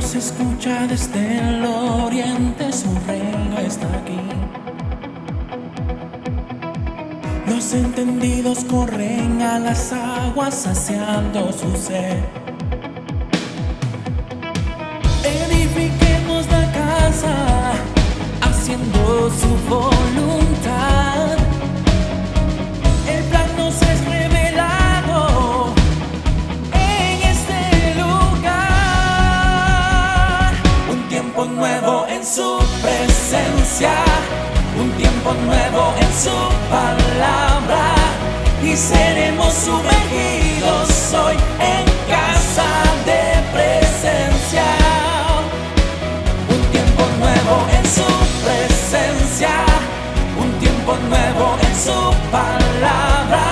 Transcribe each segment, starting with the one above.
se escucha desde el oriente, su reino está aquí. Los entendidos corren a las aguas saciando su sed. Edifiquemos la casa haciendo su voluntad. El plan nos es revelado en este lugar. Un tiempo nuevo en su presencia, un tiempo nuevo en su palabra, y seremos sumergidos hoy en casa de presencia. Un tiempo nuevo en su presencia, un tiempo nuevo en su palabra,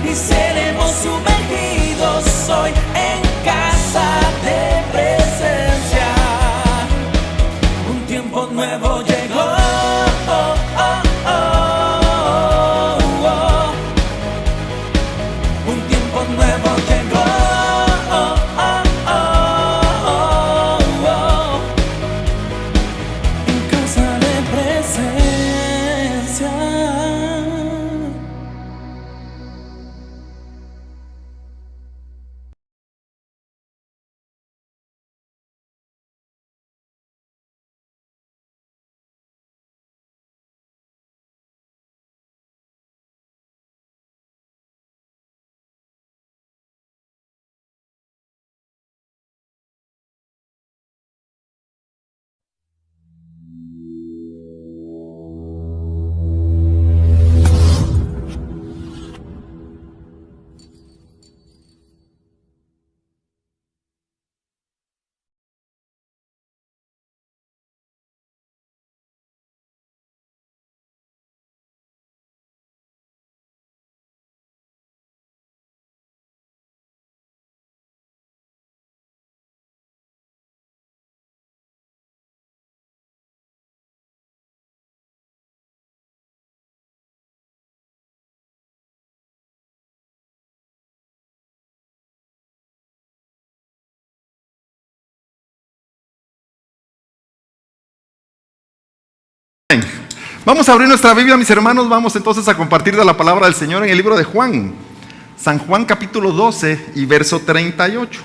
y seremos sumergidos hoy en casa de presencia. Un tiempo nuevo llegó. Vamos a abrir nuestra Biblia, mis hermanos. Vamos entonces a compartir de la palabra del Señor en el libro de Juan, San Juan capítulo 12 y verso 38.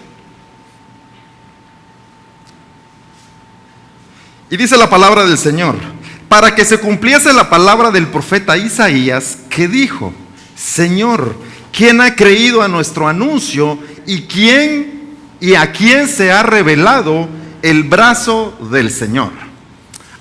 Y dice la palabra del Señor: para que se cumpliese la palabra del profeta Isaías, que dijo: Señor, ¿quién ha creído a nuestro anuncio y a quién se ha revelado el brazo del Señor?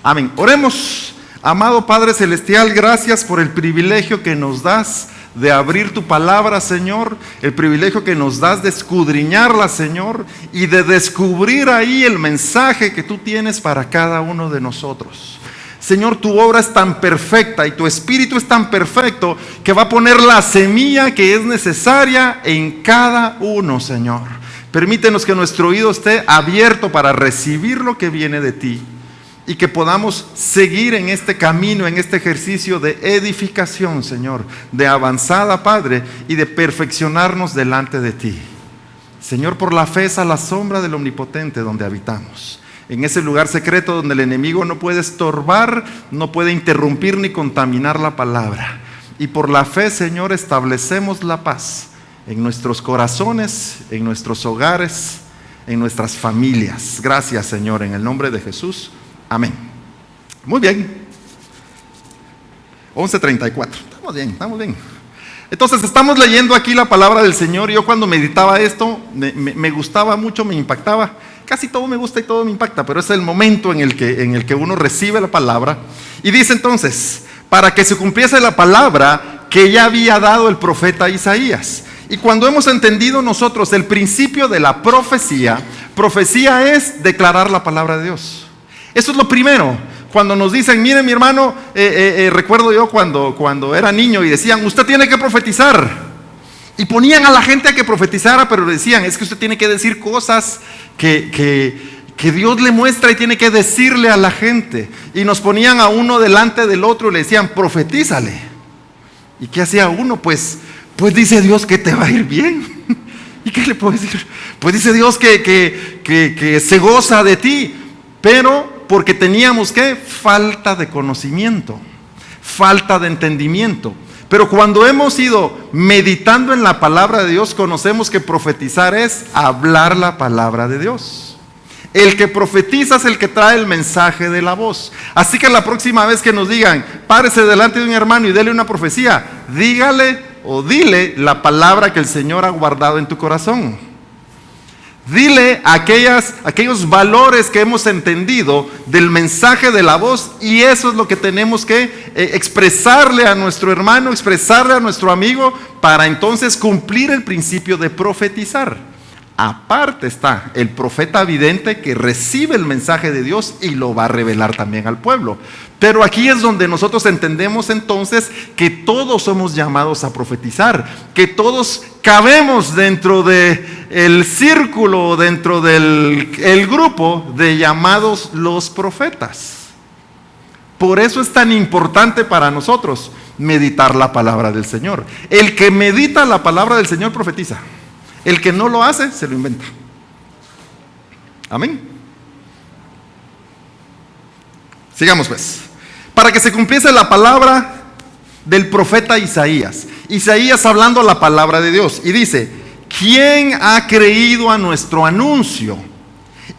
Amén. Oremos. Amado Padre Celestial, gracias por el privilegio que nos das de abrir tu palabra, Señor, el privilegio que nos das de escudriñarla, Señor, y de descubrir ahí el mensaje que tú tienes para cada uno de nosotros. Señor, tu obra es tan perfecta y tu espíritu es tan perfecto que va a poner la semilla que es necesaria en cada uno, Señor. Permítenos que nuestro oído esté abierto para recibir lo que viene de ti, y que podamos seguir en este camino, en este ejercicio de edificación, Señor, de avanzada, Padre, y de perfeccionarnos delante de ti. Señor, por la fe es a la sombra del Omnipotente donde habitamos, en ese lugar secreto donde el enemigo no puede estorbar, no puede interrumpir ni contaminar la palabra. Y por la fe, Señor, establecemos la paz en nuestros corazones, en nuestros hogares, en nuestras familias. Gracias, Señor, en el nombre de Jesús. Amén. Muy bien. 11:34. Estamos bien. Entonces estamos leyendo aquí la palabra del Señor. Yo cuando meditaba esto, me gustaba mucho, me impactaba. Casi todo me gusta y todo me impacta, pero es el momento en el que uno recibe la palabra. Y dice entonces: para que se cumpliese la palabra que ya había dado el profeta Isaías. Y cuando hemos entendido nosotros el principio de la profecía es declarar la palabra de Dios. Eso es lo primero. Cuando nos dicen: miren, mi hermano, recuerdo yo cuando era niño y decían: usted tiene que profetizar. Y ponían a la gente a que profetizara, pero decían: es que usted tiene que decir cosas que Dios le muestra y tiene que decirle a la gente. Y nos ponían a uno delante del otro y le decían: profetízale. ¿Y qué hacía uno? Pues dice Dios que te va a ir bien. ¿Y qué le puedo decir? Pues dice Dios que se goza de ti, pero porque teníamos ¿qué? Falta de conocimiento, falta de entendimiento. Pero cuando hemos ido meditando en la palabra de Dios, conocemos que profetizar es hablar la palabra de Dios. El que profetiza es el que trae el mensaje de la voz. Así que la próxima vez que nos digan, párese delante de un hermano y dele una profecía, dígale o dile la palabra que el Señor ha guardado en tu corazón. Dile aquellos valores que hemos entendido del mensaje de la voz, y eso es lo que tenemos que expresarle a nuestro hermano, expresarle a nuestro amigo, para entonces cumplir el principio de profetizar. Aparte está el profeta vidente que recibe el mensaje de Dios y lo va a revelar también al pueblo. Pero aquí es donde nosotros entendemos entonces que todos somos llamados a profetizar, que todos cabemos dentro del círculo, dentro del grupo de llamados los profetas. Por eso es tan importante para nosotros meditar la palabra del Señor. El que medita la palabra del Señor profetiza. El que no lo hace, se lo inventa. Amén. Sigamos pues. Para que se cumpliese la palabra del profeta Isaías. Isaías hablando la palabra de Dios. Y dice, ¿quién ha creído a nuestro anuncio?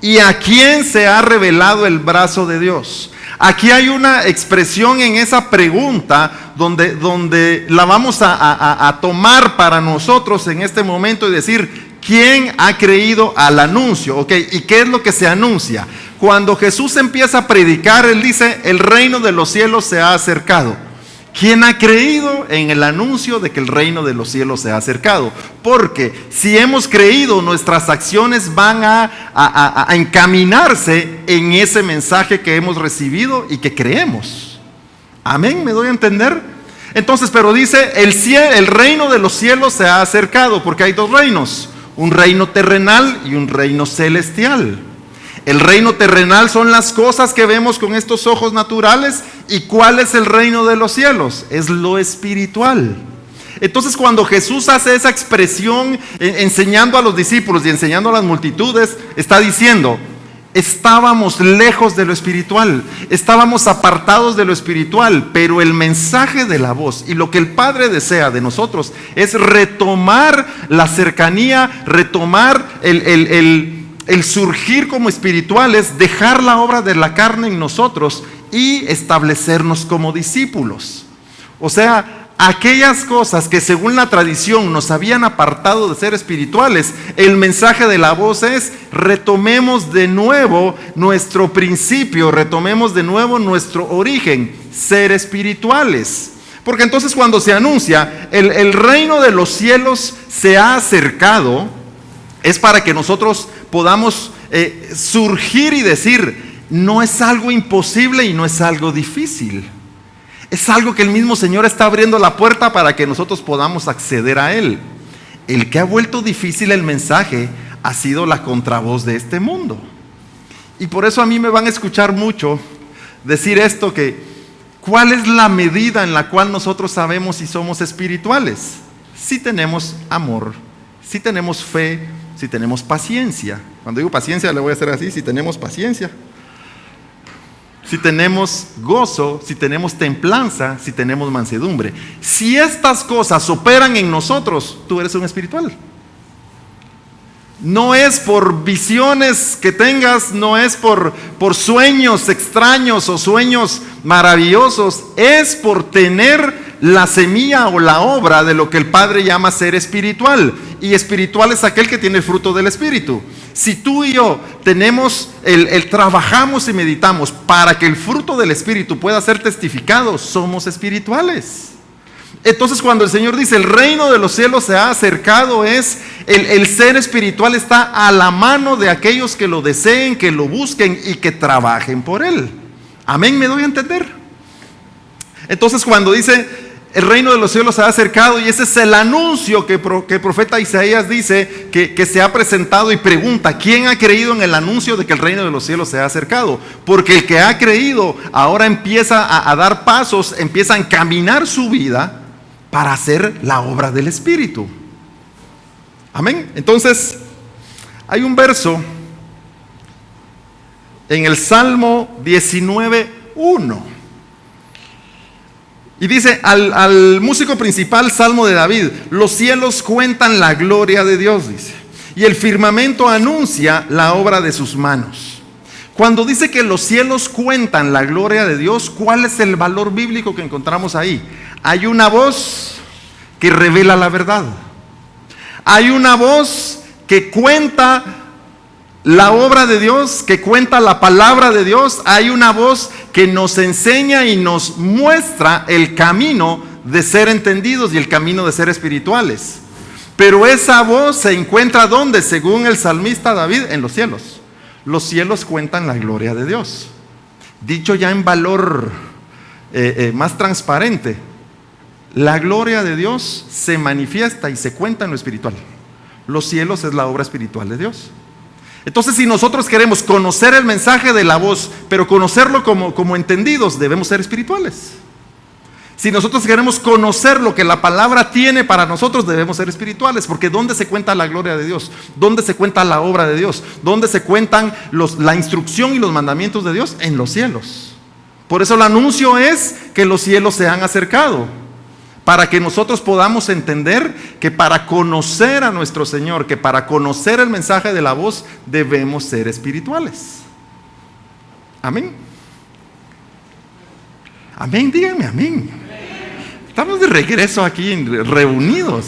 ¿Y a quién se ha revelado el brazo de Dios? Aquí hay una expresión en esa pregunta donde la vamos a tomar para nosotros en este momento y decir, ¿quién ha creído al anuncio? Okay, ¿y qué es lo que se anuncia? Cuando Jesús empieza a predicar, Él dice, el reino de los cielos se ha acercado. ¿Quién ha creído en el anuncio de que el reino de los cielos se ha acercado? Porque si hemos creído, nuestras acciones van a encaminarse en ese mensaje que hemos recibido y que creemos. Amén, ¿me doy a entender? Entonces, pero dice, el reino de los cielos se ha acercado, porque hay dos reinos, un reino terrenal y un reino celestial. El reino terrenal son las cosas que vemos con estos ojos naturales. ¿Y cuál es el reino de los cielos? Es lo espiritual. Entonces, cuando Jesús hace esa expresión enseñando a los discípulos y enseñando a las multitudes, está diciendo, estábamos lejos de lo espiritual, estábamos apartados de lo espiritual, pero el mensaje de la voz y lo que el Padre desea de nosotros es retomar la cercanía, retomar el surgir como espirituales, dejar la obra de la carne en nosotros y establecernos como discípulos. O sea, aquellas cosas que según la tradición nos habían apartado de ser espirituales, el mensaje de la voz es, retomemos de nuevo nuestro principio, retomemos de nuevo nuestro origen, ser espirituales. Porque entonces cuando se anuncia, el reino de los cielos se ha acercado, es para que nosotros podamos surgir y decir, no es algo imposible y no es algo difícil. Es algo que el mismo Señor está abriendo la puerta para que nosotros podamos acceder a Él. El que ha vuelto difícil el mensaje ha sido la contravoz de este mundo. Y por eso a mí me van a escuchar mucho decir esto, que ¿cuál es la medida en la cual nosotros sabemos si somos espirituales? Si tenemos amor, si tenemos fe, si tenemos paciencia. Cuando digo paciencia le voy a hacer así, si tenemos paciencia. Si tenemos gozo, si tenemos templanza, si tenemos mansedumbre. Si estas cosas operan en nosotros, tú eres un espiritual. No es por visiones que tengas, no es por sueños extraños o sueños maravillosos, es por tener la semilla o la obra de lo que el Padre llama ser espiritual. Y espiritual es aquel que tiene el fruto del Espíritu. Si tú y yo tenemos trabajamos y meditamos para que el fruto del Espíritu pueda ser testificado, somos espirituales. Entonces cuando el Señor dice el reino de los cielos se ha acercado, es el ser espiritual está a la mano de aquellos que lo deseen, que lo busquen y que trabajen por él. Amén, ¿me doy a entender? Entonces cuando dice el reino de los cielos se ha acercado, y ese es el anuncio que el profeta Isaías dice que se ha presentado, y pregunta, ¿quién ha creído en el anuncio de que el reino de los cielos se ha acercado? Porque el que ha creído ahora empieza a dar pasos, empieza a encaminar su vida para hacer la obra del Espíritu. Amén. Entonces, hay un verso en el Salmo 19:1. Y dice al músico principal, Salmo de David: los cielos cuentan la gloria de Dios, dice, y el firmamento anuncia la obra de sus manos. Cuando dice que los cielos cuentan la gloria de Dios, ¿cuál es el valor bíblico que encontramos ahí? Hay una voz que revela la verdad. Hay una voz que cuenta la obra de Dios, que cuenta la palabra de Dios. Hay una voz que nos enseña y nos muestra el camino de ser entendidos y el camino de ser espirituales. Pero esa voz se encuentra ¿dónde? Según el salmista David, en los cielos. Los cielos cuentan la gloria de Dios. Dicho ya en valor más transparente, la gloria de Dios se manifiesta y se cuenta en lo espiritual. Los cielos es la obra espiritual de Dios. Entonces, si nosotros queremos conocer el mensaje de la voz, pero conocerlo como entendidos, debemos ser espirituales. Si nosotros queremos conocer lo que la palabra tiene para nosotros, debemos ser espirituales. Porque ¿dónde se cuenta la gloria de Dios? ¿Dónde se cuenta la obra de Dios? ¿Dónde se cuentan la instrucción y los mandamientos de Dios? En los cielos. Por eso el anuncio es que los cielos se han acercado, para que nosotros podamos entender que para conocer a nuestro Señor, que para conocer el mensaje de la voz, debemos ser espirituales. Amén. Amén, díganme amén. Estamos de regreso aquí reunidos.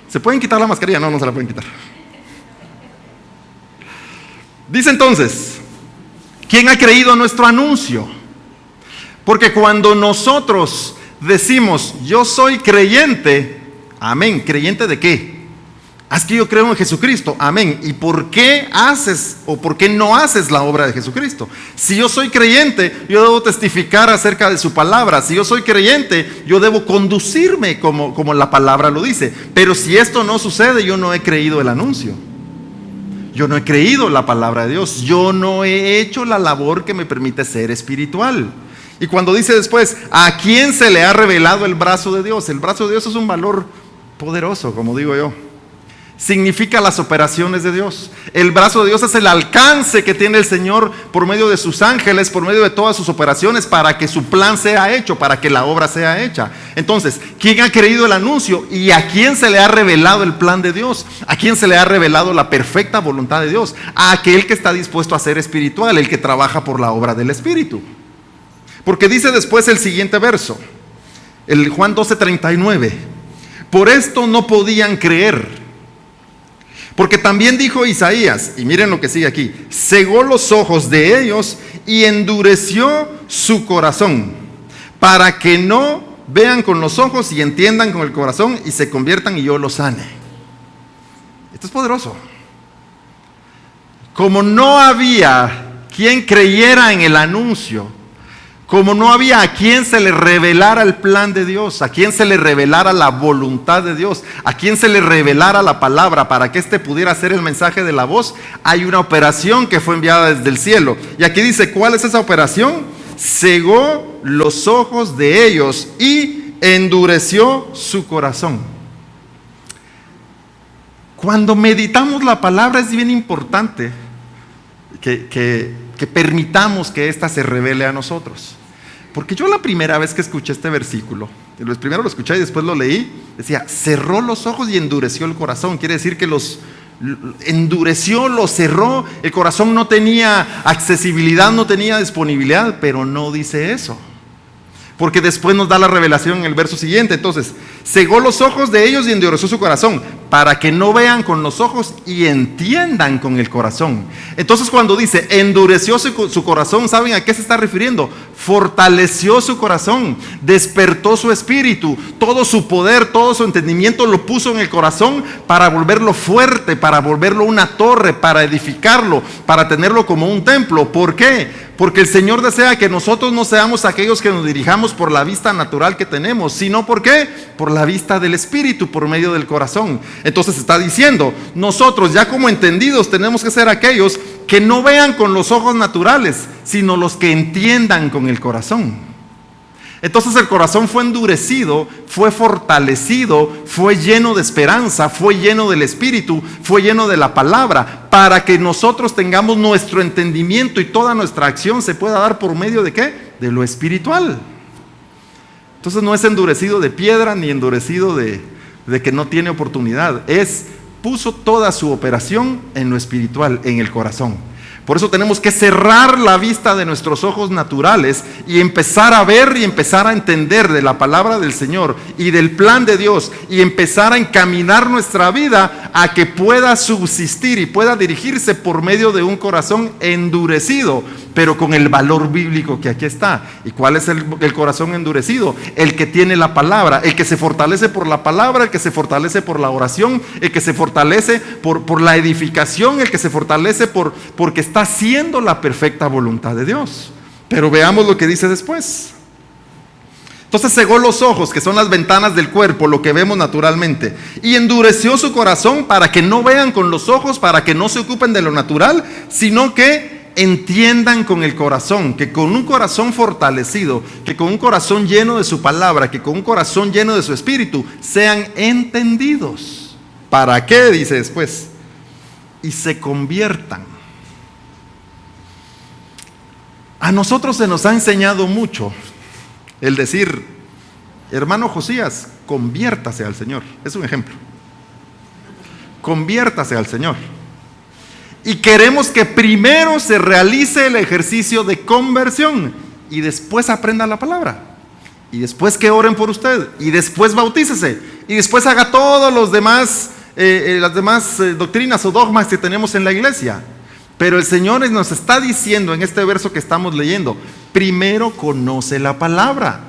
¿Se pueden quitar la mascarilla? No, no se la pueden quitar. Dice entonces, ¿quién ha creído nuestro anuncio? Porque cuando nosotros decimos, yo soy creyente, amén, ¿creyente de qué? Es que yo creo en Jesucristo, amén. ¿Y por qué haces o por qué no haces la obra de Jesucristo? Si yo soy creyente, yo debo testificar acerca de su palabra. Si yo soy creyente, yo debo conducirme como la palabra lo dice. Pero si esto no sucede, yo no he creído el anuncio. Yo no he creído la palabra de Dios. Yo no he hecho la labor que me permite ser espiritual. Y cuando dice después, ¿a quién se le ha revelado el brazo de Dios? El brazo de Dios es un valor poderoso, como digo yo. Significa las operaciones de Dios. El brazo de Dios es el alcance que tiene el Señor por medio de sus ángeles, por medio de todas sus operaciones, para que su plan sea hecho, para que la obra sea hecha. Entonces, ¿quién ha creído el anuncio? ¿Y a quién se le ha revelado el plan de Dios? ¿A quién se le ha revelado la perfecta voluntad de Dios? A aquel que está dispuesto a ser espiritual, el que trabaja por la obra del Espíritu. Porque dice después el siguiente verso, el Juan 12:39, por esto no podían creer, porque también dijo Isaías, y miren lo que sigue aquí, cegó los ojos de ellos y endureció su corazón, para que no vean con los ojos y entiendan con el corazón y se conviertan y yo los sane. Esto es poderoso. Como no había quien creyera en el anuncio, como no había a quien se le revelara el plan de Dios, a quien se le revelara la voluntad de Dios, a quien se le revelara la palabra para que éste pudiera hacer el mensaje de la voz, hay una operación que fue enviada desde el cielo. Y aquí dice, ¿cuál es esa operación? Cegó los ojos de ellos y endureció su corazón. Cuando meditamos la palabra es bien importante que permitamos que ésta se revele a nosotros. Porque yo la primera vez que escuché este versículo, primero lo escuché y después lo leí, decía, cerró los ojos y endureció el corazón. Quiere decir que los endureció, los cerró, el corazón no tenía accesibilidad, no tenía disponibilidad, pero no dice eso. Porque después nos da la revelación en el verso siguiente. Entonces, cegó los ojos de ellos y endureció su corazón, para que no vean con los ojos y entiendan con el corazón. Entonces, cuando dice endureció su corazón, ¿saben a qué se está refiriendo? Fortaleció su corazón, despertó su espíritu, todo su poder, todo su entendimiento lo puso en el corazón para volverlo fuerte, para volverlo una torre, para edificarlo, para tenerlo como un templo. ¿Por qué? Porque el Señor desea que nosotros no seamos aquellos que nos dirijamos por la vista natural que tenemos, sino ¿por qué? Por la vista del Espíritu, por medio del corazón. Entonces está diciendo, nosotros ya como entendidos tenemos que ser aquellos que no vean con los ojos naturales, sino los que entiendan con el corazón. Entonces el corazón fue endurecido, fue fortalecido, fue lleno de esperanza, fue lleno del Espíritu, fue lleno de la palabra, para que nosotros tengamos nuestro entendimiento y toda nuestra acción se pueda dar por medio de ¿qué? De lo espiritual. Entonces no es endurecido de piedra ni endurecido de que no tiene oportunidad, puso toda su operación en lo espiritual, en el corazón. Por eso tenemos que cerrar la vista de nuestros ojos naturales y empezar a ver y empezar a entender de la palabra del Señor y del plan de Dios, y empezar a encaminar nuestra vida a que pueda subsistir y pueda dirigirse por medio de un corazón endurecido, pero con el valor bíblico que aquí está. ¿Y cuál es el corazón endurecido? El que tiene la palabra, el que se fortalece por la palabra, el que se fortalece por la oración, el que se fortalece por la edificación, el que se fortalece porque está haciendo la perfecta voluntad de Dios. Pero veamos lo que dice después. Entonces cegó los ojos, que son las ventanas del cuerpo, lo que vemos naturalmente, y endureció su corazón para que no vean con los ojos, para que no se ocupen de lo natural, sino que entiendan con el corazón, que con un corazón fortalecido, que con un corazón lleno de su palabra, que con un corazón lleno de su espíritu, sean entendidos. ¿Para qué? Dice después. Y se conviertan. A nosotros se nos ha enseñado mucho el decir, hermano Josías, conviértase al Señor. Es un ejemplo. Conviértase al Señor. Y queremos que primero se realice el ejercicio de conversión y después aprenda la palabra. Y después que oren por usted. Y después bautícese. Y después haga todos los demás, las demás doctrinas o dogmas que tenemos en la iglesia. Pero el Señor nos está diciendo en este verso que estamos leyendo, primero conoce la palabra,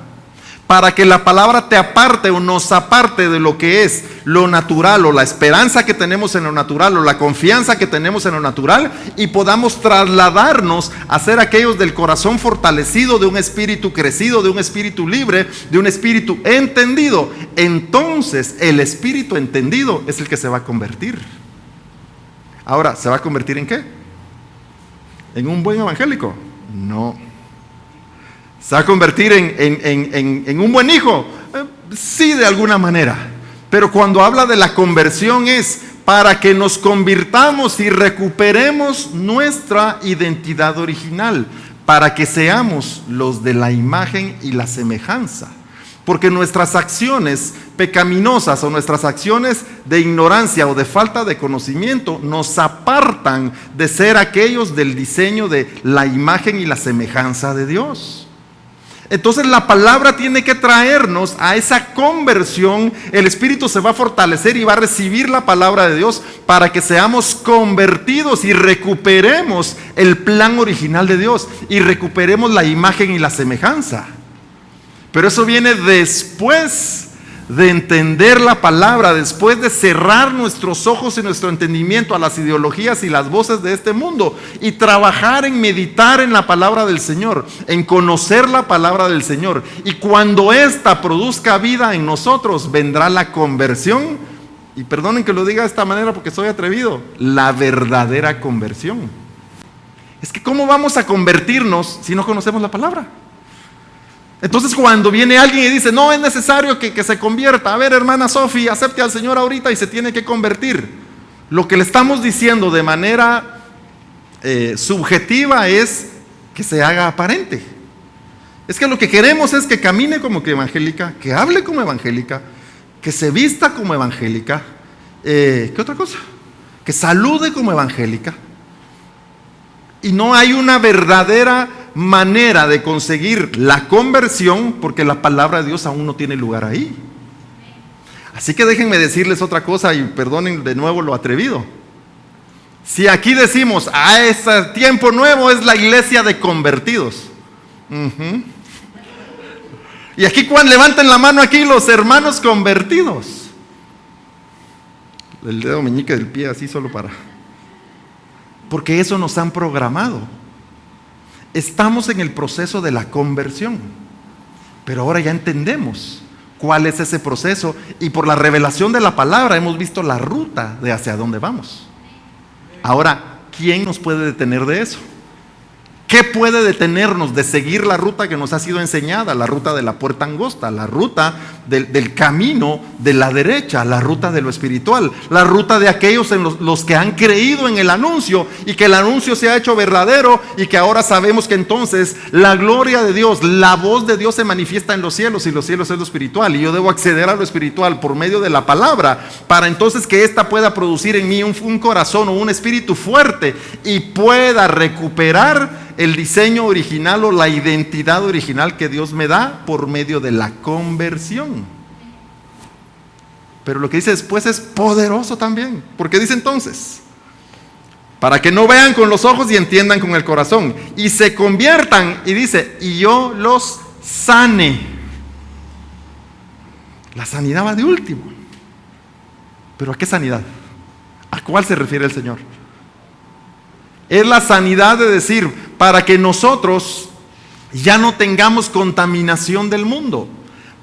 para que la palabra te aparte o nos aparte de lo que es lo natural, o la esperanza que tenemos en lo natural, o la confianza que tenemos en lo natural, y podamos trasladarnos a ser aquellos del corazón fortalecido, de un espíritu crecido, de un espíritu libre, de un espíritu entendido. Entonces el espíritu entendido es el que se va a convertir. Ahora, ¿se va a convertir en qué? ¿En un buen evangélico? No. ¿Se va a convertir en un buen hijo? Sí, de alguna manera. Pero cuando habla de la conversión es para que nos convirtamos y recuperemos nuestra identidad original, para que seamos los de la imagen y la semejanza. Porque nuestras acciones pecaminosas o nuestras acciones de ignorancia o de falta de conocimiento nos apartan de ser aquellos del diseño de la imagen y la semejanza de Dios. Entonces la palabra tiene que traernos a esa conversión. El Espíritu se va a fortalecer y va a recibir la palabra de Dios para que seamos convertidos y recuperemos el plan original de Dios y recuperemos la imagen y la semejanza. Pero eso viene después de entender la palabra, después de cerrar nuestros ojos y nuestro entendimiento a las ideologías y las voces de este mundo y trabajar en meditar en la palabra del Señor, en conocer la palabra del Señor. Y cuando ésta produzca vida en nosotros, vendrá la conversión. Y perdonen que lo diga de esta manera porque soy atrevido, la verdadera conversión. Es que ¿cómo vamos a convertirnos si no conocemos la palabra? Entonces cuando viene alguien y dice, no es necesario que se convierta, a ver hermana Sofi, acepte al Señor ahorita y se tiene que convertir. Lo que le estamos diciendo de manera subjetiva es que se haga aparente. Es que lo que queremos es que camine como que evangélica, que hable como evangélica, que se vista como evangélica, ¿qué otra cosa? Que salude como evangélica. Y no hay una verdadera manera de conseguir la conversión porque la palabra de Dios aún no tiene lugar ahí. Así que déjenme decirles otra cosa y perdonen de nuevo lo atrevido. Si aquí decimos, este tiempo nuevo es la iglesia de convertidos. Y aquí cuando levanten la mano aquí los hermanos convertidos. El dedo meñique del pie así solo para... Porque eso nos han programado. Estamos en el proceso de la conversión, pero ahora ya entendemos cuál es ese proceso y por la revelación de la palabra hemos visto la ruta de hacia dónde vamos. Ahora, ¿quién nos puede detener de eso? ¿Qué puede detenernos de seguir la ruta que nos ha sido enseñada? La ruta de la puerta angosta, la ruta del camino de la derecha, la ruta de lo espiritual, la ruta de aquellos en los que han creído en el anuncio y que el anuncio se ha hecho verdadero y que ahora sabemos que entonces la gloria de Dios, la voz de Dios se manifiesta en los cielos y los cielos es lo espiritual y yo debo acceder a lo espiritual por medio de la palabra para entonces que ésta pueda producir en mí un corazón o un espíritu fuerte y pueda recuperar el diseño original o la identidad original que Dios me da por medio de la conversión. Pero lo que dice después es poderoso también, porque dice entonces, para que no vean con los ojos y entiendan con el corazón, y se conviertan, y dice, y yo los sane. La sanidad va de último. ¿Pero a qué sanidad? ¿A cuál se refiere el Señor? Es la sanidad de decir, para que nosotros ya no tengamos contaminación del mundo,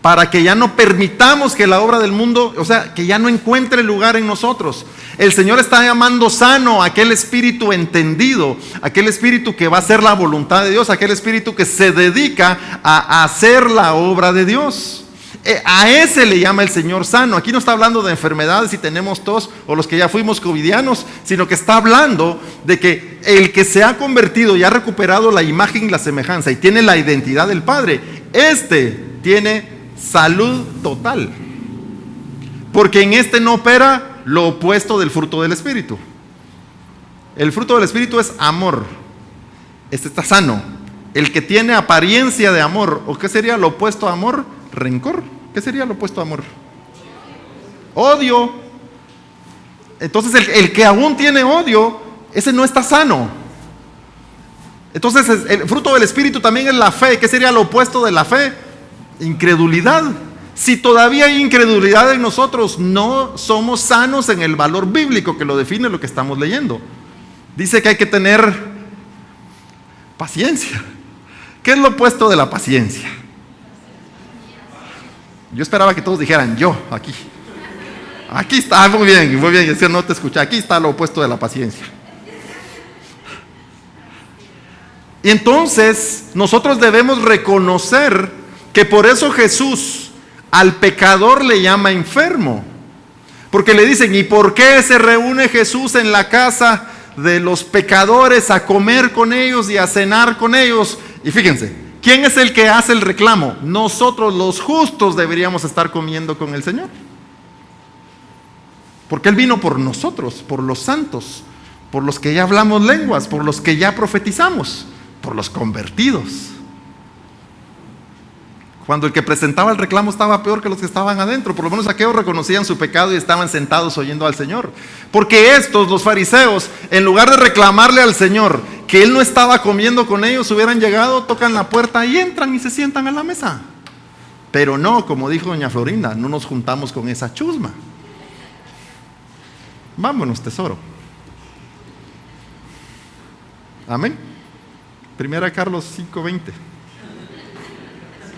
para que ya no permitamos que la obra del mundo, o sea, que ya no encuentre lugar en nosotros. El Señor está llamando sano a aquel espíritu entendido, aquel espíritu que va a hacer la voluntad de Dios, aquel espíritu que se dedica a hacer la obra de Dios. A ese le llama el Señor sano. Aquí no está hablando de enfermedades si tenemos tos o los que ya fuimos covidianos, sino que está hablando de que el que se ha convertido y ha recuperado la imagen y la semejanza y tiene la identidad del Padre, este tiene salud total, porque en este no opera lo opuesto del fruto del Espíritu. El fruto del Espíritu es amor. Este está sano. El que tiene apariencia de amor, ¿o qué sería lo opuesto a amor? Rencor. ¿Qué sería lo opuesto a amor? Odio. Entonces el que aún tiene odio, ese no está sano. Entonces el fruto del Espíritu también es la fe. ¿Qué sería lo opuesto de la fe? Incredulidad. Si todavía hay incredulidad en nosotros, no somos sanos en el valor bíblico que lo define lo que estamos leyendo. Dice que hay que tener paciencia. ¿Qué es lo opuesto de la paciencia? Yo esperaba que todos dijeran yo, aquí. Aquí está, muy bien, yo no te escuché. Aquí está lo opuesto de la paciencia. Y entonces nosotros debemos reconocer que por eso Jesús al pecador le llama enfermo. Porque le dicen, ¿y por qué se reúne Jesús en la casa de los pecadores a comer con ellos y a cenar con ellos? Y fíjense, ¿quién es el que hace el reclamo? Nosotros los justos deberíamos estar comiendo con el Señor. Porque Él vino por nosotros, por los santos, por los que ya hablamos lenguas, por los que ya profetizamos, por los convertidos. Cuando el que presentaba el reclamo estaba peor que los que estaban adentro, por lo menos aquellos reconocían su pecado y estaban sentados oyendo al Señor. Porque estos, los fariseos, en lugar de reclamarle al Señor que Él no estaba comiendo con ellos, hubieran llegado, tocan la puerta y entran y se sientan a la mesa. Pero no, como dijo doña Florinda, no nos juntamos con esa chusma. Vámonos, tesoro. Amén. Primera Carlos 5:20.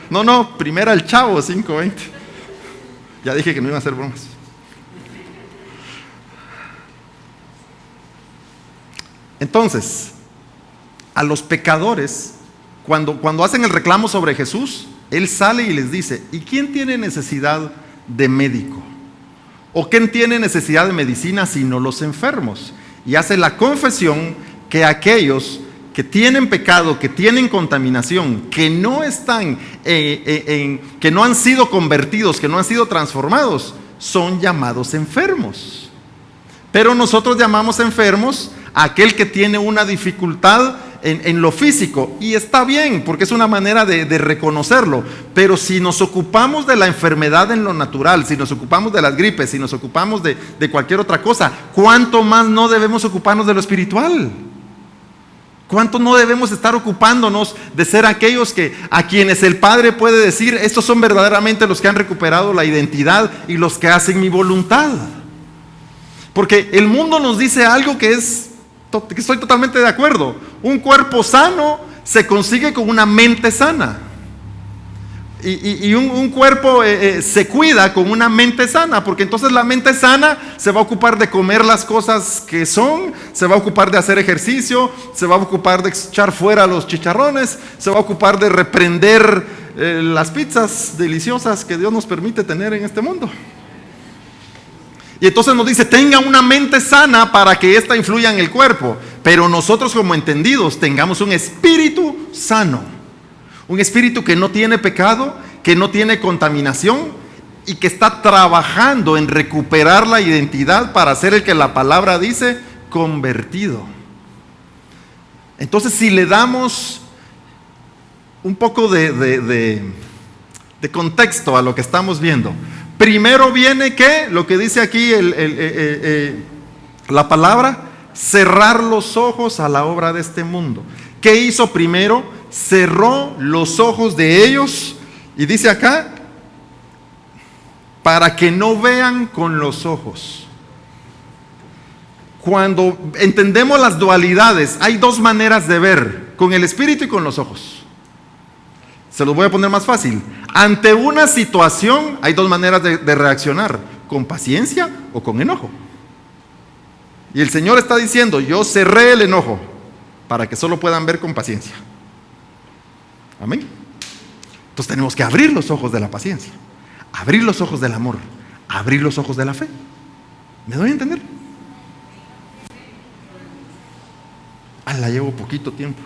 No, primera el Chavo 5:20. Ya dije que no iba a hacer bromas. Entonces, a los pecadores, cuando hacen el reclamo sobre Jesús, Él sale y les dice, ¿y quién tiene necesidad de médico? ¿O quién tiene necesidad de medicina sino los enfermos? Y hace la confesión que aquellos que tienen pecado, que tienen contaminación, que no están, que no han sido convertidos, que no han sido transformados, son llamados enfermos. Pero nosotros llamamos enfermos a aquel que tiene una dificultad en lo físico, y está bien, porque es una manera de reconocerlo. Pero si nos ocupamos de la enfermedad en lo natural, si nos ocupamos de las gripes, si nos ocupamos de cualquier otra cosa, ¿cuánto más no debemos ocuparnos de lo espiritual? ¿Cuánto no debemos estar ocupándonos de ser aquellos a quienes el Padre puede decir, estos son verdaderamente los que han recuperado la identidad y los que hacen mi voluntad? Porque el mundo nos dice algo que estoy totalmente de acuerdo. Un cuerpo sano se consigue con una mente sana. Y un cuerpo se cuida con una mente sana, porque entonces la mente sana se va a ocupar de comer las cosas que son, se va a ocupar de hacer ejercicio, se va a ocupar de echar fuera los chicharrones, se va a ocupar de reprender las pizzas deliciosas que Dios nos permite tener en este mundo. Y entonces nos dice, tenga una mente sana para que ésta influya en el cuerpo, pero nosotros como entendidos tengamos un espíritu sano. Un espíritu que no tiene pecado, que no tiene contaminación y que está trabajando en recuperar la identidad para ser el que la palabra dice, convertido. Entonces, si le damos un poco de contexto a lo que estamos viendo, primero viene que, lo que dice aquí la palabra, cerrar los ojos a la obra de este mundo. ¿Qué hizo primero? Cerró los ojos de ellos y dice acá, para que no vean con los ojos. Cuando entendemos las dualidades, hay dos maneras de ver, con el espíritu y con los ojos. Se los voy a poner más fácil. Ante una situación hay dos maneras de reaccionar, con paciencia o con enojo. Y el Señor está diciendo, yo cerré el enojo para que solo puedan ver con paciencia. Amén. Entonces tenemos que abrir los ojos de la paciencia, abrir los ojos del amor, abrir los ojos de la fe. ¿Me doy a entender? La llevo poquito tiempo.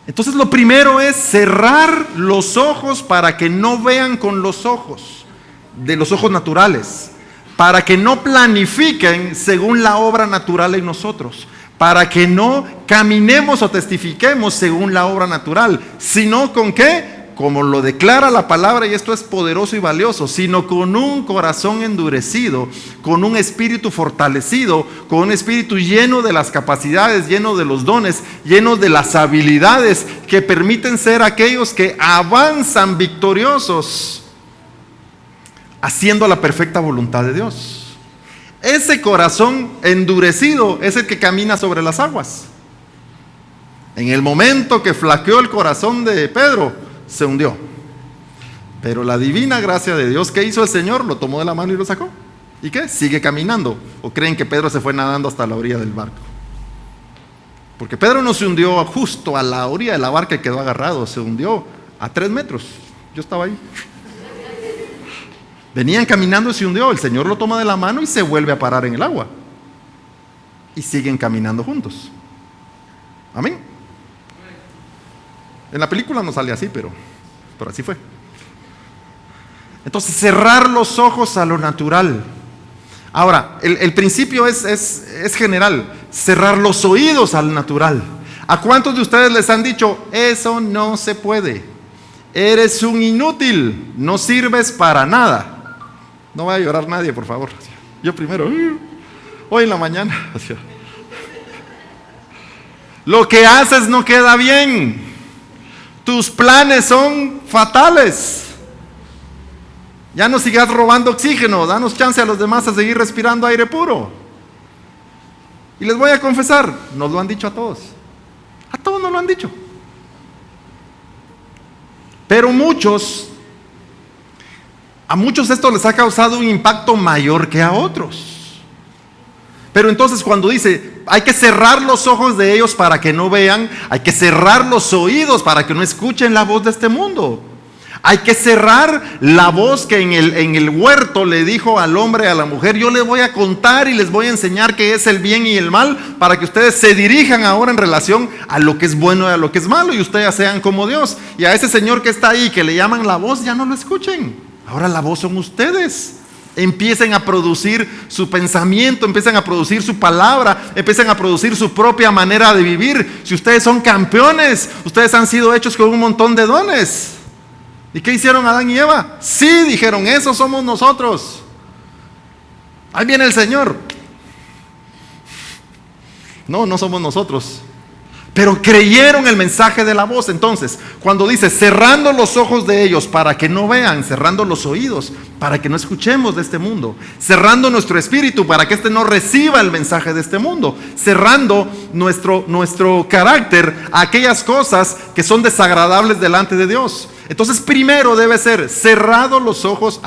Entonces lo primero es cerrar los ojos para que no vean con los ojos, de los ojos naturales, para que no planifiquen según la obra natural en nosotros, para que no caminemos o testifiquemos según la obra natural, sino con qué, como lo declara la palabra, y esto es poderoso y valioso, sino con un corazón endurecido, con un espíritu fortalecido, con un espíritu lleno de las capacidades, lleno de los dones, lleno de las habilidades que permiten ser aquellos que avanzan victoriosos, haciendo la perfecta voluntad de Dios. Ese corazón endurecido es el que camina sobre las aguas. En el momento que flaqueó el corazón de Pedro, se hundió. Pero la divina gracia de Dios, ¿qué hizo el Señor? Lo tomó de la mano y lo sacó. ¿Y qué? Sigue caminando. ¿O creen que Pedro se fue nadando hasta la orilla del barco? Porque Pedro no se hundió justo a la orilla de la barca y quedó agarrado. Se hundió a 3 metros. Yo estaba ahí. Venían caminando y se hundió. El Señor lo toma de la mano y se vuelve a parar en el agua. Y siguen caminando juntos. Amén. En la película no sale así, pero así fue. Entonces, cerrar los ojos a lo natural. Ahora, el principio es general. Cerrar los oídos al natural. ¿A cuántos de ustedes les han dicho, eso no se puede? Eres un inútil, no sirves para nada. No vaya a llorar nadie, por favor. Yo primero, hoy en la mañana. Lo que haces no queda bien. Tus planes son fatales. Ya no sigas robando oxígeno, danos chance a los demás a seguir respirando aire puro. Y les voy a confesar, nos lo han dicho a todos. A todos nos lo han dicho. Pero a muchos esto les ha causado un impacto mayor que a otros. Pero entonces cuando dice, hay que cerrar los ojos de ellos para que no vean, hay que cerrar los oídos para que no escuchen la voz de este mundo. Hay que cerrar la voz que en el huerto le dijo al hombre y a la mujer, yo les voy a contar y les voy a enseñar qué es el bien y el mal, para que ustedes se dirijan ahora en relación a lo que es bueno y a lo que es malo, y ustedes sean como Dios. Y a ese señor que está ahí, que le llaman la voz, ya no lo escuchen. Ahora la voz son ustedes. Empiecen a producir su pensamiento, empiecen a producir su palabra, empiecen a producir su propia manera de vivir. Si ustedes son campeones, ustedes han sido hechos con un montón de dones. ¿Y qué hicieron Adán y Eva? Sí, dijeron, esos somos nosotros. Ahí viene el Señor. No somos nosotros. pero creyeron el mensaje de la voz. Entonces, cuando dice cerrando los ojos de ellos para que no vean, cerrando los oídos para que no escuchemos de este mundo, cerrando nuestro espíritu para que éste no reciba el mensaje de este mundo, cerrando nuestro carácter a aquellas cosas que son desagradables delante de Dios. Entonces, primero debe ser cerrados los ojos,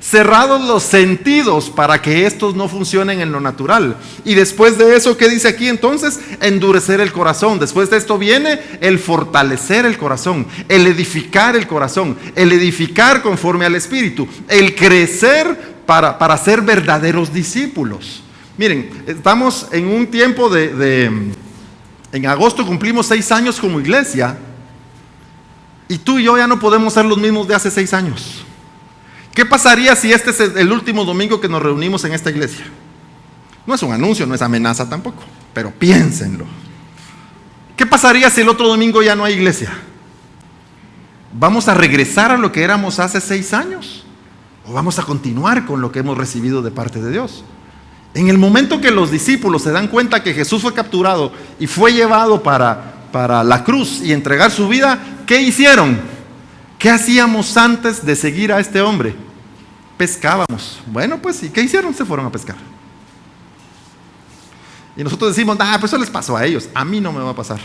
cerrados los sentidos para que estos no funcionen en lo natural. Y después de eso, ¿qué dice aquí entonces? Endurecer el corazón. Después de esto viene el fortalecer el corazón, el edificar el corazón, el edificar conforme al Espíritu, el crecer para ser verdaderos discípulos. Miren, estamos en un tiempo en agosto cumplimos 6 años como iglesia, y tú y yo ya no podemos ser los mismos de hace 6 años. ¿Qué pasaría si este es el último domingo que nos reunimos en esta iglesia? No es un anuncio, no es amenaza tampoco, pero piénsenlo. ¿Qué pasaría si el otro domingo ya no hay iglesia? ¿Vamos a regresar a lo que éramos hace 6 años? ¿O vamos a continuar con lo que hemos recibido de parte de Dios? En el momento que los discípulos se dan cuenta que Jesús fue capturado y fue llevado para la cruz y entregar su vida, ¿qué hicieron? ¿Qué hacíamos antes de seguir a este hombre? Pescábamos. Bueno, pues, ¿y qué hicieron? Se fueron a pescar. Y nosotros decimos, pues eso les pasó a ellos, a mí no me va a pasar.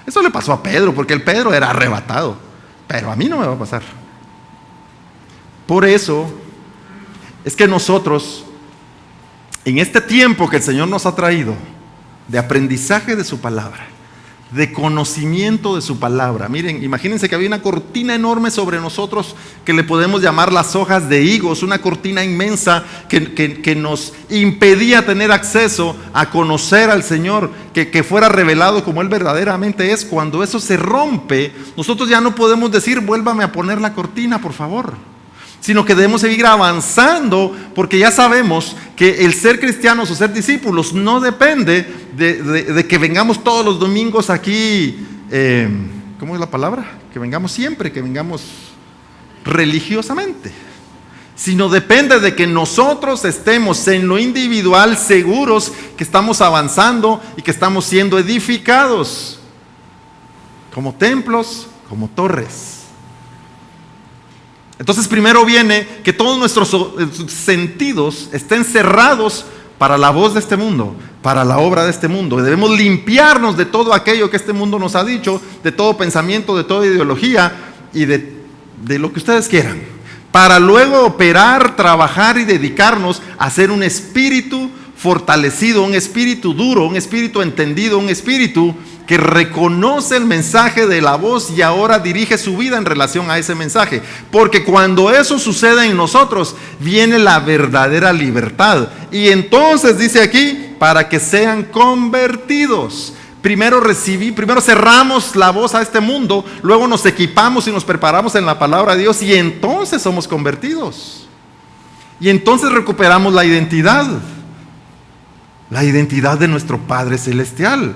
Eso le pasó a Pedro, porque el Pedro era arrebatado, pero a mí no me va a pasar. Por eso es que nosotros, en este tiempo que el Señor nos ha traído, de aprendizaje de su palabra, de conocimiento de su palabra. Miren, imagínense que había una cortina enorme sobre nosotros que le podemos llamar las hojas de higos, una cortina inmensa que nos impedía tener acceso a conocer al Señor, que fuera revelado como Él verdaderamente es. Cuando eso se rompe, nosotros ya no podemos decir, vuélvame a poner la cortina, por favor, sino que debemos seguir avanzando, porque ya sabemos que el ser cristianos o ser discípulos no depende de que vengamos todos los domingos aquí, ¿cómo es la palabra? Que vengamos siempre, que vengamos religiosamente, sino depende de que nosotros estemos en lo individual seguros que estamos avanzando y que estamos siendo edificados como templos, como torres. Entonces primero viene que todos nuestros sentidos estén cerrados para la voz de este mundo, para la obra de este mundo. Debemos limpiarnos de todo aquello que este mundo nos ha dicho, de todo pensamiento, de toda ideología y de lo que ustedes quieran, para luego operar, trabajar y dedicarnos a ser un espíritu fortalecido, un espíritu duro, un espíritu entendido, un espíritu que reconoce el mensaje de la voz y ahora dirige su vida en relación a ese mensaje. Porque cuando eso sucede en nosotros, viene la verdadera libertad. Y entonces dice aquí, para que sean convertidos. Primero cerramos la voz a este mundo, luego nos equipamos y nos preparamos en la palabra de Dios y entonces somos convertidos. Y entonces recuperamos la identidad de nuestro Padre Celestial.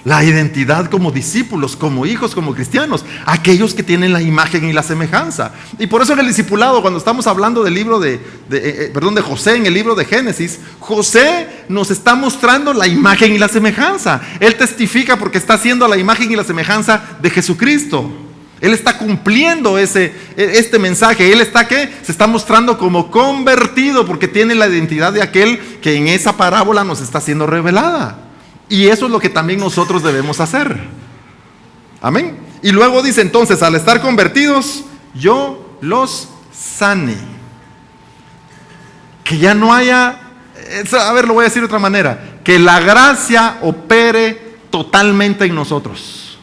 La identidad como discípulos, como hijos, como cristianos, aquellos que tienen la imagen y la semejanza. Y por eso en el discipulado, cuando estamos hablando del libro de José, en el libro de Génesis, José nos está mostrando la imagen y la semejanza. Él testifica porque está haciendo la imagen y la semejanza de Jesucristo. Él está cumpliendo este mensaje. Él está se está mostrando como convertido porque tiene la identidad de aquel que en esa parábola nos está siendo revelada. Y eso es lo que también nosotros debemos hacer. Amén. Y luego dice entonces, al estar convertidos, yo los sane. Que ya no haya, lo voy a decir de otra manera, que la gracia opere totalmente en nosotros.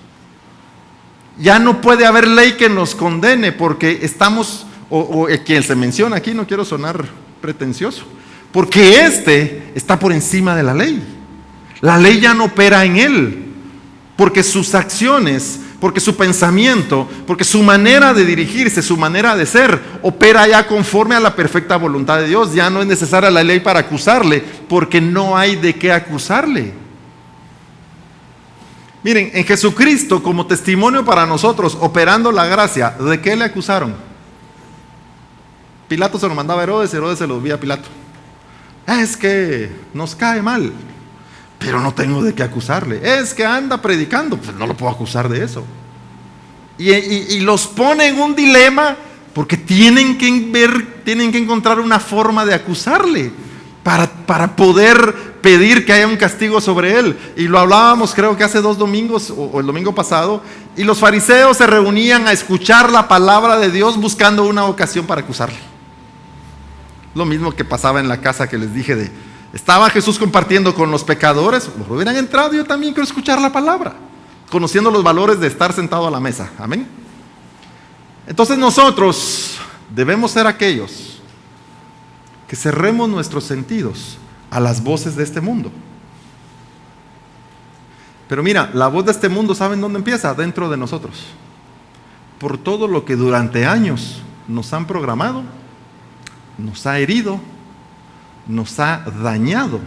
Ya no puede haber ley que nos condene porque estamos, o quien se menciona aquí, no quiero sonar pretencioso, porque está por encima de la ley. La ley ya no opera en él, porque sus acciones, porque su pensamiento, porque su manera de dirigirse, su manera de ser, opera ya conforme a la perfecta voluntad de Dios. Ya no es necesaria la ley para acusarle, porque no hay de qué acusarle. Miren, en Jesucristo como testimonio para nosotros, operando la gracia, ¿de qué le acusaron? Pilato se lo mandaba a Herodes, Herodes se lo envía a Pilato. Es que nos cae mal. pero no tengo de qué acusarle. Es que anda predicando, pues no lo puedo acusar de eso. Y los pone en un dilema porque tienen que encontrar una forma de acusarle para poder pedir que haya un castigo sobre él. Y lo hablábamos creo que hace 2 domingos o el domingo pasado, y los fariseos se reunían a escuchar la palabra de Dios buscando una ocasión para acusarle. Lo mismo que pasaba en la casa que les dije estaba Jesús compartiendo con los pecadores. Pues hubieran entrado, yo también quiero escuchar la palabra, conociendo los valores de estar sentado a la mesa. Amén. Entonces nosotros debemos ser aquellos que cerremos nuestros sentidos a las voces de este mundo. Pero mira, la voz de este mundo, ¿saben dónde empieza? Dentro de nosotros. Por todo lo que durante años nos han programado, nos ha herido, nos ha dañado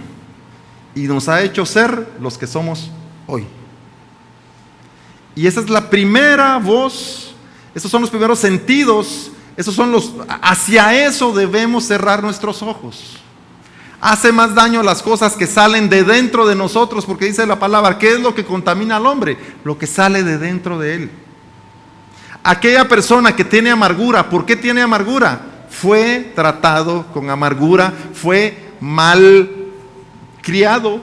y nos ha hecho ser los que somos hoy. Y esa es la primera voz, esos son los primeros sentidos, hacia eso debemos cerrar nuestros ojos. Hace más daño las cosas que salen de dentro de nosotros, porque dice la palabra, ¿qué es lo que contamina al hombre? Lo que sale de dentro de él. Aquella persona que tiene amargura, ¿por qué tiene amargura? Fue tratado con amargura, fue mal criado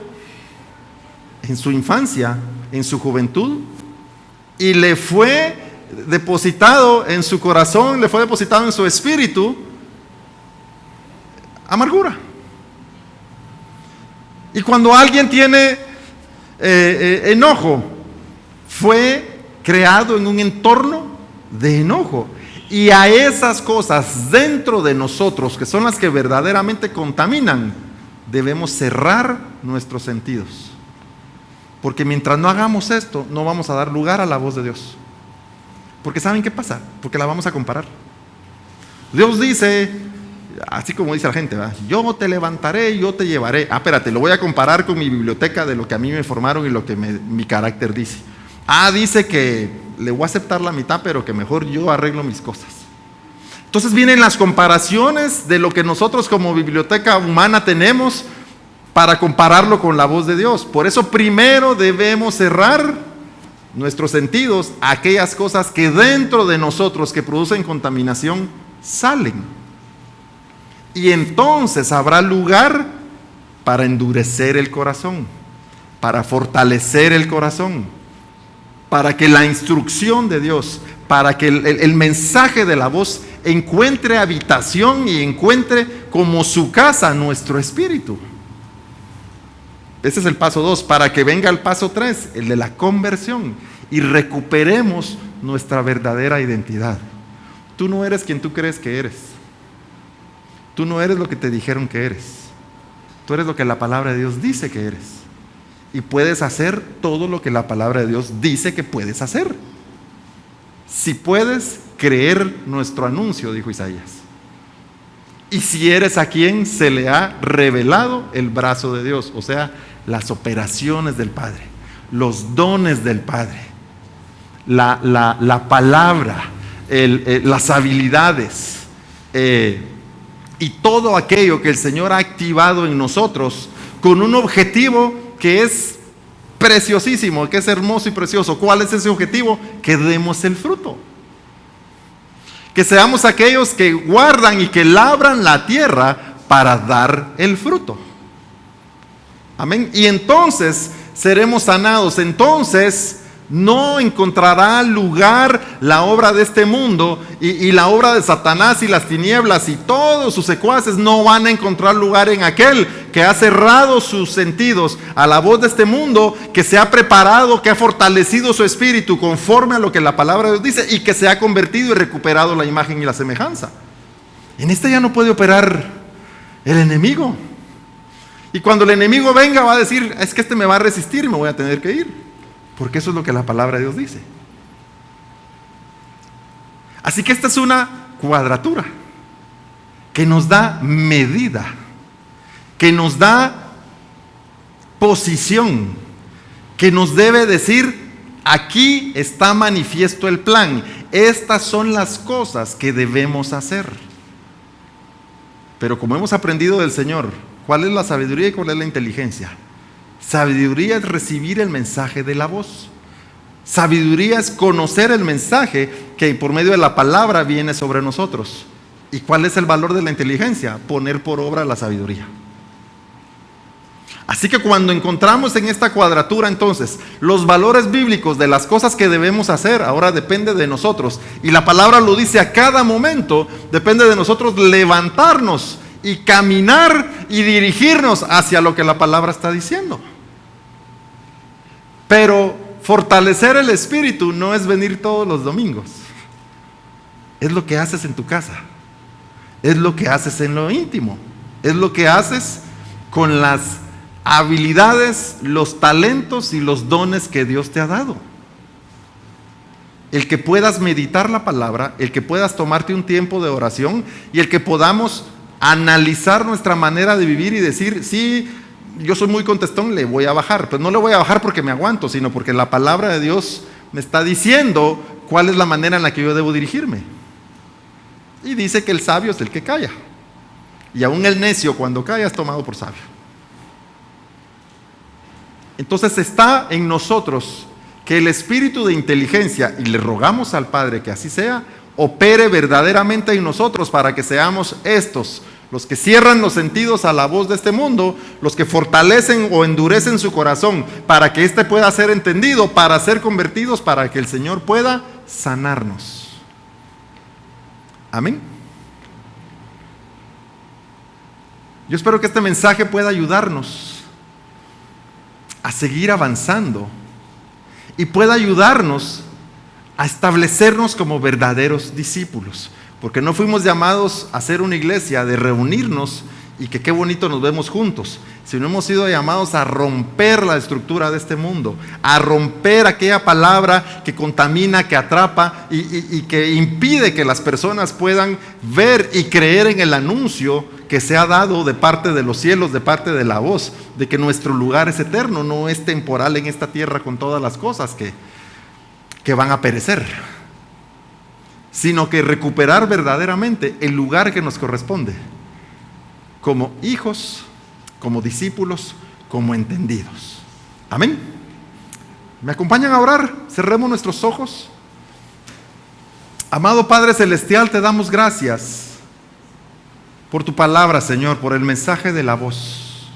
en su infancia, en su juventud, y le fue depositado en su corazón, le fue depositado en su espíritu amargura. Y cuando alguien tiene enojo, fue creado en un entorno de enojo. Y a esas cosas dentro de nosotros, que son las que verdaderamente contaminan, debemos cerrar nuestros sentidos. Porque mientras no hagamos esto, no vamos a dar lugar a la voz de Dios. Porque ¿saben qué pasa? Porque la vamos a comparar. Dios dice, así como dice la gente, ¿verdad? Yo te levantaré, yo te llevaré. Espérate, lo voy a comparar con mi biblioteca de lo que a mí me formaron y lo que mi carácter dice. Dice que le voy a aceptar la mitad, pero que mejor yo arreglo mis cosas. Entonces vienen las comparaciones de lo que nosotros como biblioteca humana tenemos para compararlo con la voz de Dios. Por eso primero debemos cerrar nuestros sentidos a aquellas cosas que dentro de nosotros que producen contaminación salen. Y entonces habrá lugar para endurecer el corazón, para fortalecer el corazón, para que la instrucción de Dios, para que el mensaje de la voz encuentre habitación y encuentre como su casa nuestro espíritu. Ese es el paso 2, para que venga el paso 3, el de la conversión, y recuperemos nuestra verdadera identidad. Tú no eres quien tú crees que eres. Tú no eres lo que te dijeron que eres. Tú eres lo que la palabra de Dios dice que eres. Y puedes hacer todo lo que la palabra de Dios dice que puedes hacer. Si puedes creer nuestro anuncio, dijo Isaías. Y si eres a quien se le ha revelado el brazo de Dios, o sea, las operaciones del Padre, los dones del Padre, la palabra, las habilidades, y todo aquello que el Señor ha activado en nosotros con un objetivo que es preciosísimo, que es hermoso y precioso. ¿Cuál es ese objetivo? Que demos el fruto. Que seamos aquellos que guardan y que labran la tierra para dar el fruto. Amén. Y entonces seremos sanados. Entonces no encontrará lugar la obra de este mundo y la obra de Satanás y las tinieblas y todos sus secuaces no van a encontrar lugar en aquel que ha cerrado sus sentidos a la voz de este mundo, que se ha preparado, que ha fortalecido su espíritu conforme a lo que la palabra de Dios dice y que se ha convertido y recuperado la imagen y la semejanza. En este ya no puede operar el enemigo. Y cuando el enemigo venga va a decir, es que este me va a resistir y me voy a tener que ir. Porque eso es lo que la palabra de Dios dice. Así que esta es una cuadratura que nos da medida, que nos da posición, que nos debe decir, aquí está manifiesto el plan. Estas son las cosas que debemos hacer. Pero como hemos aprendido del Señor, ¿cuál es la sabiduría y cuál es la inteligencia? Sabiduría es recibir el mensaje de la voz. Sabiduría es conocer el mensaje que por medio de la palabra viene sobre nosotros. ¿Y cuál es el valor de la inteligencia? Poner por obra la sabiduría. Así que cuando encontramos en esta cuadratura entonces los valores bíblicos de las cosas que debemos hacer, ahora depende de nosotros. Y la palabra lo dice a cada momento, depende de nosotros levantarnos y caminar y dirigirnos hacia lo que la palabra está diciendo. Pero fortalecer el espíritu no es venir todos los domingos. Es lo que haces en tu casa. Es lo que haces en lo íntimo. Es lo que haces con las habilidades, los talentos y los dones que Dios te ha dado. El que puedas meditar la palabra, el que puedas tomarte un tiempo de oración y el que podamos analizar nuestra manera de vivir y decir, sí, yo soy muy contestón, le voy a bajar, pero no le voy a bajar porque me aguanto, sino porque la palabra de Dios me está diciendo cuál es la manera en la que yo debo dirigirme. Y dice que el sabio es el que calla. Y aún el necio cuando calla es tomado por sabio. Entonces está en nosotros que el espíritu de inteligencia, y le rogamos al Padre que así sea, opere verdaderamente en nosotros para que seamos estos, los que cierran los sentidos a la voz de este mundo, los que fortalecen o endurecen su corazón para que éste pueda ser entendido, para ser convertidos, para que el Señor pueda sanarnos. Amén. Yo espero que este mensaje pueda ayudarnos a seguir avanzando y pueda ayudarnos a establecernos como verdaderos discípulos, porque no fuimos llamados a ser una iglesia de reunirnos y que qué bonito nos vemos juntos, sino hemos sido llamados a romper la estructura de este mundo, a romper aquella palabra que contamina, que atrapa y que impide que las personas puedan ver y creer en el anuncio que se ha dado de parte de los cielos, de parte de la voz, de que nuestro lugar es eterno, no es temporal en esta tierra con todas las cosas que van a perecer, sino que recuperar verdaderamente el lugar que nos corresponde, como hijos, como discípulos, como entendidos. Amén. ¿Me acompañan a orar? Cerremos nuestros ojos. Amado Padre Celestial, te damos gracias por tu palabra, Señor, por el mensaje de la voz.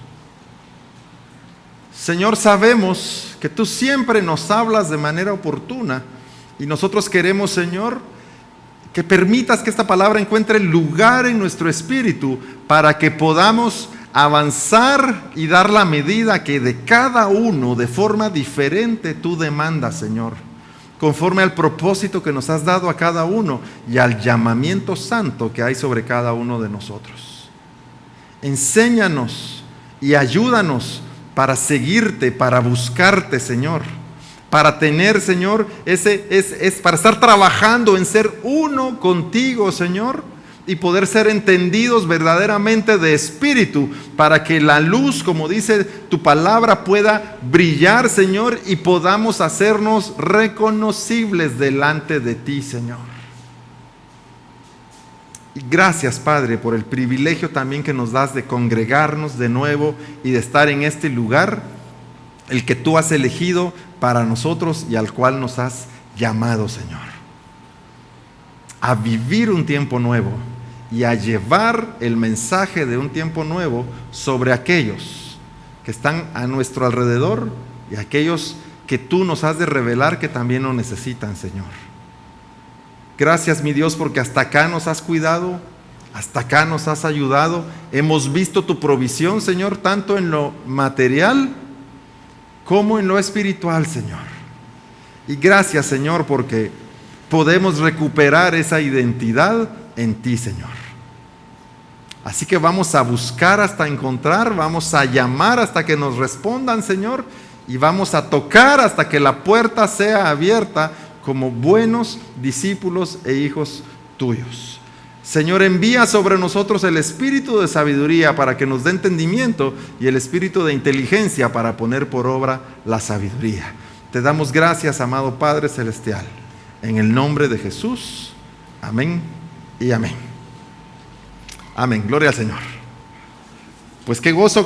Señor, sabemos que tú siempre nos hablas de manera oportuna y nosotros queremos, Señor, que permitas que esta palabra encuentre lugar en nuestro espíritu para que podamos avanzar y dar la medida que de cada uno de forma diferente tú demandas, Señor, conforme al propósito que nos has dado a cada uno y al llamamiento santo que hay sobre cada uno de nosotros. Enséñanos y ayúdanos para seguirte, para buscarte, Señor, para tener, Señor, para estar trabajando en ser uno contigo, Señor, y poder ser entendidos verdaderamente de espíritu, para que la luz, como dice tu palabra, pueda brillar, Señor, y podamos hacernos reconocibles delante de ti, Señor. Y gracias, Padre, por el privilegio también que nos das de congregarnos de nuevo y de estar en este lugar, el que tú has elegido para nosotros y al cual nos has llamado, Señor, a vivir un tiempo nuevo y a llevar el mensaje de un tiempo nuevo sobre aquellos que están a nuestro alrededor y aquellos que tú nos has de revelar que también lo necesitan, Señor. Gracias, mi Dios, porque hasta acá nos has cuidado, hasta acá nos has ayudado. Hemos visto tu provisión, Señor, tanto en lo material como en lo espiritual, Señor. Y gracias, Señor, porque podemos recuperar esa identidad en ti, Señor. Así que vamos a buscar hasta encontrar, vamos a llamar hasta que nos respondan, Señor, y vamos a tocar hasta que la puerta sea abierta como buenos discípulos e hijos tuyos. Señor, envía sobre nosotros el espíritu de sabiduría para que nos dé entendimiento y el espíritu de inteligencia para poner por obra la sabiduría. Te damos gracias, amado Padre Celestial, en el nombre de Jesús. Amén y amén. Amén. Gloria al Señor. Pues qué gozo